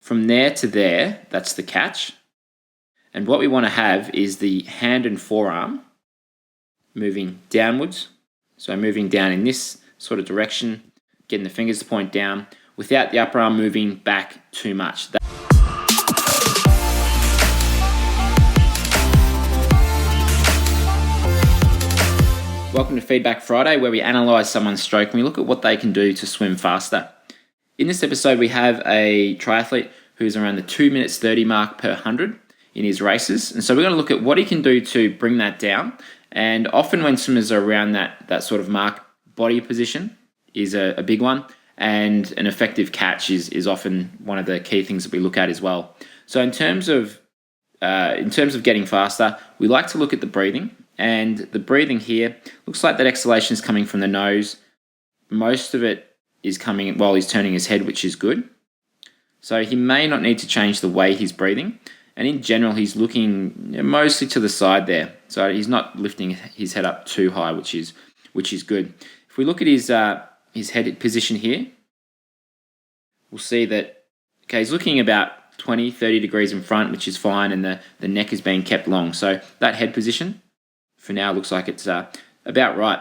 From there to there, that's the catch. And what we want to have is the hand and forearm moving downwards. So moving down in this sort of direction, getting the fingers to point down without the upper arm moving back too much. Welcome to Feedback Friday, where we analyse someone's stroke and we look at what they can do to swim faster. In this episode, we have a triathlete who's around the 2 minutes 30 mark per 100 in his races. And so we're going to look at what he can do to bring that down. And often when swimmers are around that sort of mark, body position is a big one. And an effective catch is often one of the key things that we look at as well. So in terms of getting faster, we like to look at the breathing. And the breathing here looks like that exhalation is coming from the nose. Most of it is coming while he's turning his head, which is good. So he may not need to change the way he's breathing. And in general, he's looking mostly to the side there. So he's not lifting his head up too high, which is good. If we look at his head position here, we'll see that, he's looking about 20, 30 degrees in front, which is fine, and the neck is being kept long. So that head position, for now, looks like it's about right.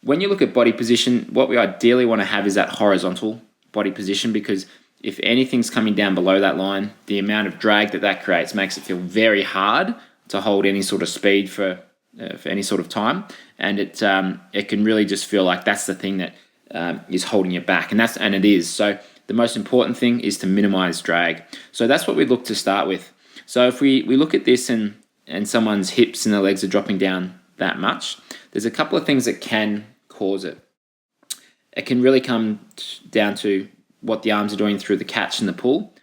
When you look at body position, what we ideally want to have is that horizontal body position, because if anything's coming down below that line, the amount of drag that creates makes it feel very hard to hold any sort of speed for any sort of time, and it can really just feel like that's the thing that is holding you back, and it is. So the most important thing is to minimize drag. So that's what we look to start with. So if we look at this and someone's hips and their legs are dropping down that much, there's a couple of things that can cause it. It can really come down to what the arms are doing through the catch and the pull,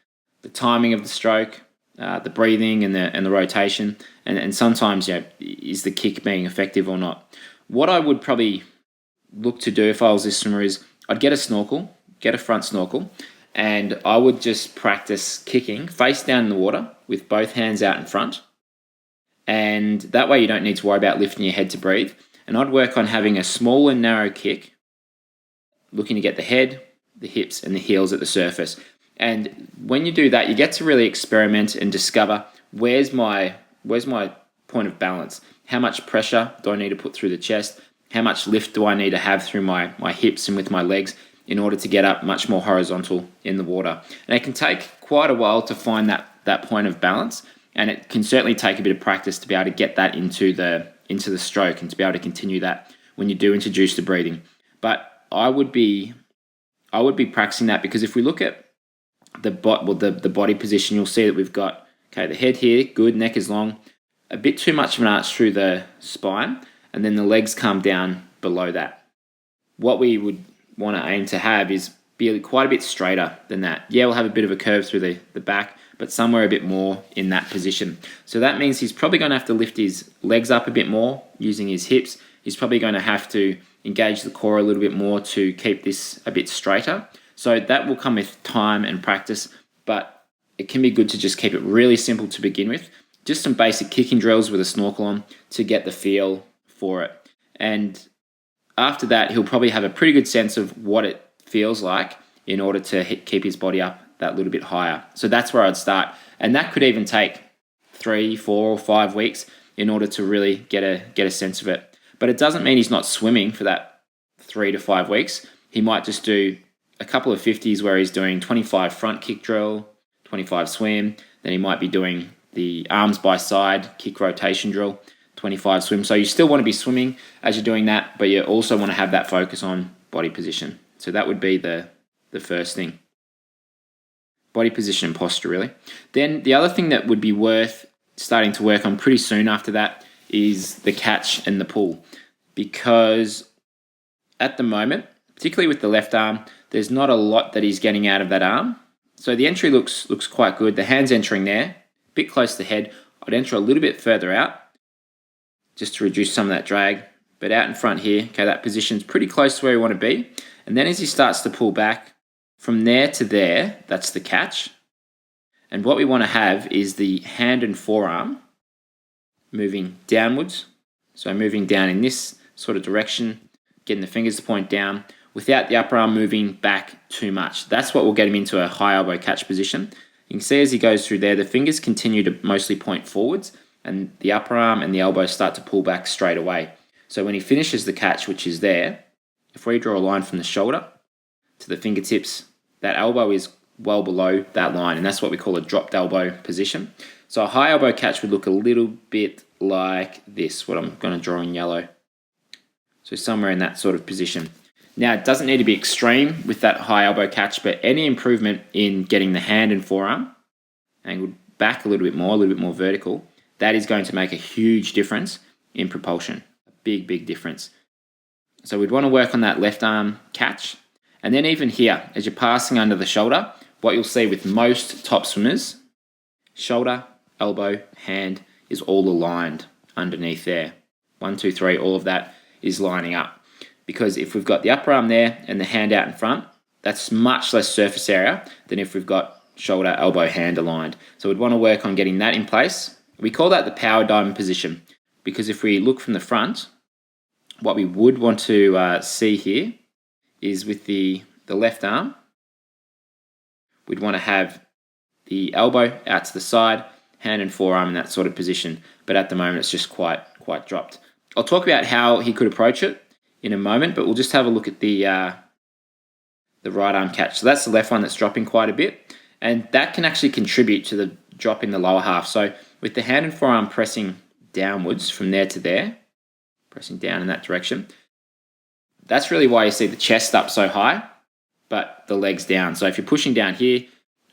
the timing of the stroke, the breathing and the rotation, and sometimes, is the kick being effective or not. What I would probably look to do if I was this swimmer is I'd get a front snorkel, and I would just practice kicking face down in the water with both hands out in front. And that way you don't need to worry about lifting your head to breathe. And I'd work on having a small and narrow kick, looking to get the head, the hips, and the heels at the surface. And when you do that, you get to really experiment and discover where's my point of balance? How much pressure do I need to put through the chest? How much lift do I need to have through my hips and with my legs in order to get up much more horizontal in the water? And it can take quite a while to find that point of balance. And it can certainly take a bit of practice to be able to get that into the stroke and to be able to continue that when you do introduce the breathing. But I would be practicing that, because if we look at the body position, you'll see that we've got the head here, good, neck is long, a bit too much of an arch through the spine, and then the legs come down below that. What we would want to aim to have is be quite a bit straighter than that. Yeah, we'll have a bit of a curve through the back, but somewhere a bit more in that position. So that means he's probably going to have to lift his legs up a bit more using his hips. He's probably going to have to engage the core a little bit more to keep this a bit straighter. So that will come with time and practice, but it can be good to just keep it really simple to begin with. Just some basic kicking drills with a snorkel on to get the feel for it. And after that, he'll probably have a pretty good sense of what it feels like in order to keep his body up that little bit higher. So that's where I'd start. And that could even take 3, 4, or 5 weeks in order to really get a sense of it. But it doesn't mean he's not swimming for that 3 to 5 weeks. He might just do a couple of 50s where he's doing 25 front kick drill, 25 swim. Then he might be doing the arms by side kick rotation drill, 25 swim. So you still want to be swimming as you're doing that, but you also want to have that focus on body position. So that would be the first thing. Body position and posture, really. Then the other thing that would be worth starting to work on pretty soon after that is the catch and the pull, because at the moment, particularly with the left arm, there's not a lot that he's getting out of that arm. So the entry looks quite good. The hand's entering there, a bit close to the head. I'd enter a little bit further out just to reduce some of that drag. But out in front here, that position's pretty close to where we want to be. And then as he starts to pull back, from there to there, that's the catch. And what we want to have is the hand and forearm moving downwards. So moving down in this sort of direction, getting the fingers to point down without the upper arm moving back too much. That's what will get him into a high elbow catch position. You can see as he goes through there, the fingers continue to mostly point forwards, and the upper arm and the elbow start to pull back straight away. So when he finishes the catch, which is there, if we draw a line from the shoulder to the fingertips, that elbow is well below that line, and that's what we call a dropped elbow position. So a high elbow catch would look a little bit like this, what I'm going to draw in yellow. So somewhere in that sort of position. Now, it doesn't need to be extreme with that high elbow catch, but any improvement in getting the hand and forearm angled back a little bit more vertical, that is going to make a huge difference in propulsion. A big, big difference. So we'd want to work on that left arm catch. And then even here, as you're passing under the shoulder, what you'll see with most top swimmers, shoulder, elbow, hand is all aligned underneath there. 1, 2, 3, all of that is lining up. Because if we've got the upper arm there and the hand out in front, that's much less surface area than if we've got shoulder, elbow, hand aligned. So we'd want to work on getting that in place. We call that the power diamond position, because if we look from the front, what we would want to see here is with the left arm, we'd want to have the elbow out to the side, hand and forearm in that sort of position. But at the moment, it's just quite dropped. I'll talk about how he could approach it in a moment, but we'll just have a look at the right arm catch. So that's the left one that's dropping quite a bit, and that can actually contribute to the drop in the lower half. So with the hand and forearm pressing downwards from there to there, pressing down in that direction, that's really why you see the chest up so high, but the legs down. So if you're pushing down here,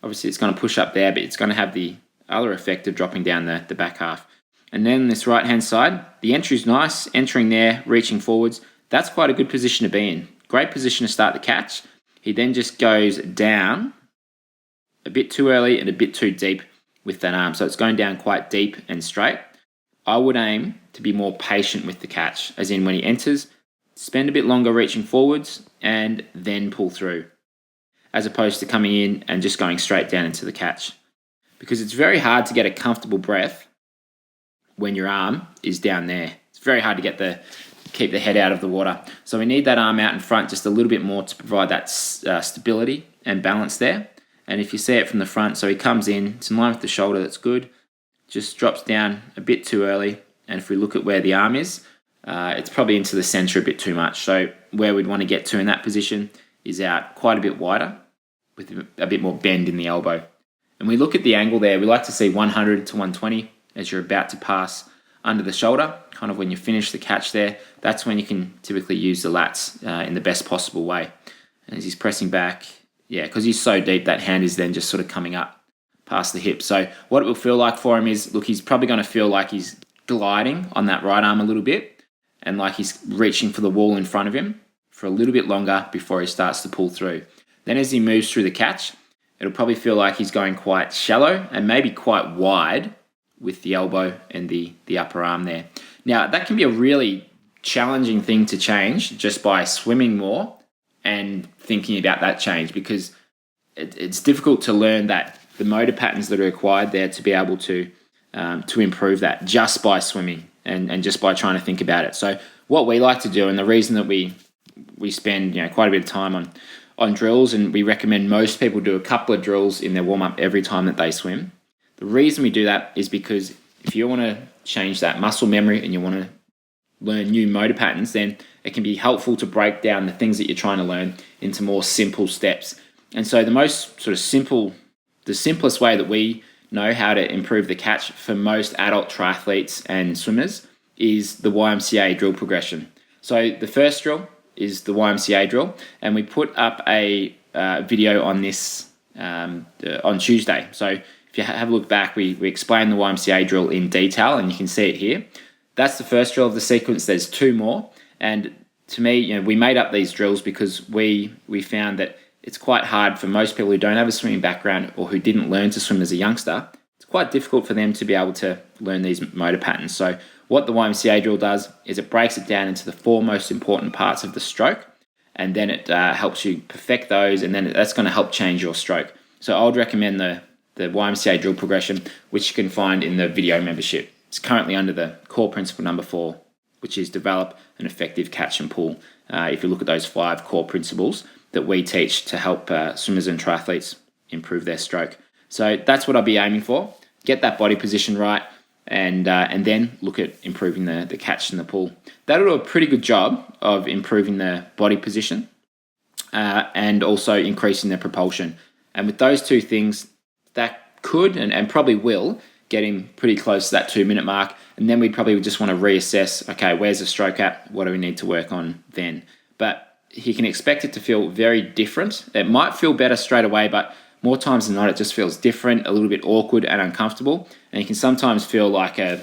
obviously it's going to push up there, but it's going to have the other effect of dropping down the back half. And then this right-hand side, the entry's nice, entering there, reaching forwards. That's quite a good position to be in. Great position to start the catch. He then just goes down a bit too early and a bit too deep with that arm. So it's going down quite deep and straight. I would aim to be more patient with the catch, as in when he enters, spend a bit longer reaching forwards and then pull through, as opposed to coming in and just going straight down into the catch. Because it's very hard to get a comfortable breath when your arm is down there. It's very hard to keep the head out of the water. So we need that arm out in front just a little bit more to provide that stability and balance there. And if you see it from the front, so he comes in, it's in line with the shoulder, that's good. Just drops down a bit too early. And if we look at where the arm is, it's probably into the center a bit too much. So where we'd want to get to in that position is out quite a bit wider with a bit more bend in the elbow. And we look at the angle there, we like to see 100 to 120 as you're about to pass under the shoulder, kind of when you finish the catch there. That's when you can typically use the lats in the best possible way. And as he's pressing back, because he's so deep, that hand is then just sort of coming up past the hip. So what it will feel like for him is, look, he's probably going to feel like he's gliding on that right arm a little bit and like he's reaching for the wall in front of him for a little bit longer before he starts to pull through. Then as he moves through the catch, it'll probably feel like he's going quite shallow and maybe quite wide with the elbow and the upper arm there. Now, that can be a really challenging thing to change just by swimming more and thinking about that change, because it's difficult to learn that the motor patterns that are required there to be able to improve that just by swimming and just by trying to think about it. So what we like to do, and the reason that we spend quite a bit of time on drills, and we recommend most people do a couple of drills in their warm-up every time that they swim. The reason we do that is because if you want to change that muscle memory and you want to learn new motor patterns, then it can be helpful to break down the things that you're trying to learn into more simple steps. And so the simplest way that we know how to improve the catch for most adult triathletes and swimmers is the Ymca drill progression. So the first drill is the Ymca drill, and we put up a video on this on Tuesday. So if you have a look back, we explain the Ymca drill in detail, and you can see it here. That's the first drill of the sequence. There's two more, and to me, we made up these drills because we found that it's quite hard for most people who don't have a swimming background or who didn't learn to swim as a youngster. It's quite difficult for them to be able to learn these motor patterns. So what the Ymca drill does is it breaks it down into the four most important parts of the stroke, and then it helps you perfect those, and then that's going to help change your stroke. So I would recommend the Ymca drill progression, which you can find in the video membership. It's currently under the core principle number 4, which is develop an effective catch and pull. If you look at those 5 core principles that we teach to help swimmers and triathletes improve their stroke. So that's what I'll be aiming for. Get that body position right, and then look at improving the catch and the pull. That'll do a pretty good job of improving the body position and also increasing the propulsion. And with those two things, that could and probably will get him pretty close to that 2-minute mark. And then we'd probably just want to reassess, okay, where's the stroke at? What do we need to work on then? But he can expect it to feel very different. It might feel better straight away, but more times than not, it just feels different, a little bit awkward and uncomfortable. And you can sometimes feel like a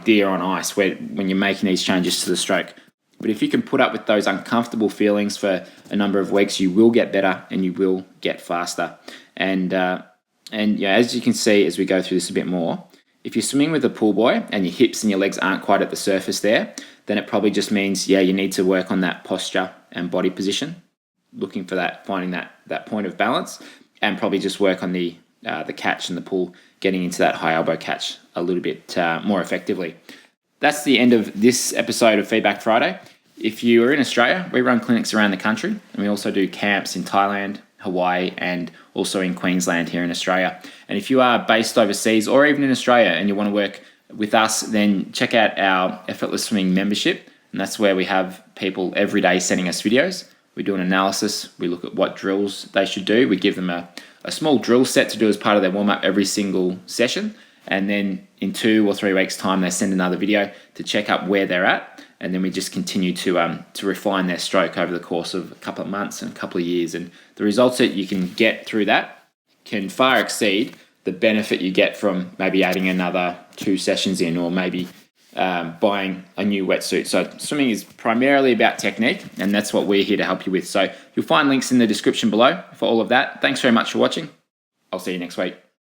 deer on ice when you're making these changes to the stroke. But if you can put up with those uncomfortable feelings for a number of weeks, you will get better and you will get faster. And as you can see as we go through this a bit more, if you're swimming with a pull buoy and your hips and your legs aren't quite at the surface there, then it probably just means, you need to work on that posture and body position, looking for that, finding that point of balance, and probably just work on the catch and the pull, getting into that high elbow catch a little bit more effectively. That's the end of this episode of Feedback Friday. If you are in Australia, we run clinics around the country, and we also do camps in Thailand, Hawaii, and also in Queensland here in Australia. And if you are based overseas or even in Australia and you want to work with us, then check out our Effortless Swimming membership. And that's where we have people every day sending us videos. We do an analysis. We look at what drills they should do. We give them a small drill set to do as part of their warm-up every single session. And then in 2 or 3 weeks' time, they send another video to check up where they're at. And then we just continue to refine their stroke over the course of a couple of months and a couple of years. And the results that you can get through that can far exceed the benefit you get from maybe adding another 2 sessions in, or maybe buying a new wetsuit. So swimming is primarily about technique, and that's what we're here to help you with. So you'll find links in the description below for all of that. Thanks very much for watching. I'll see you next week.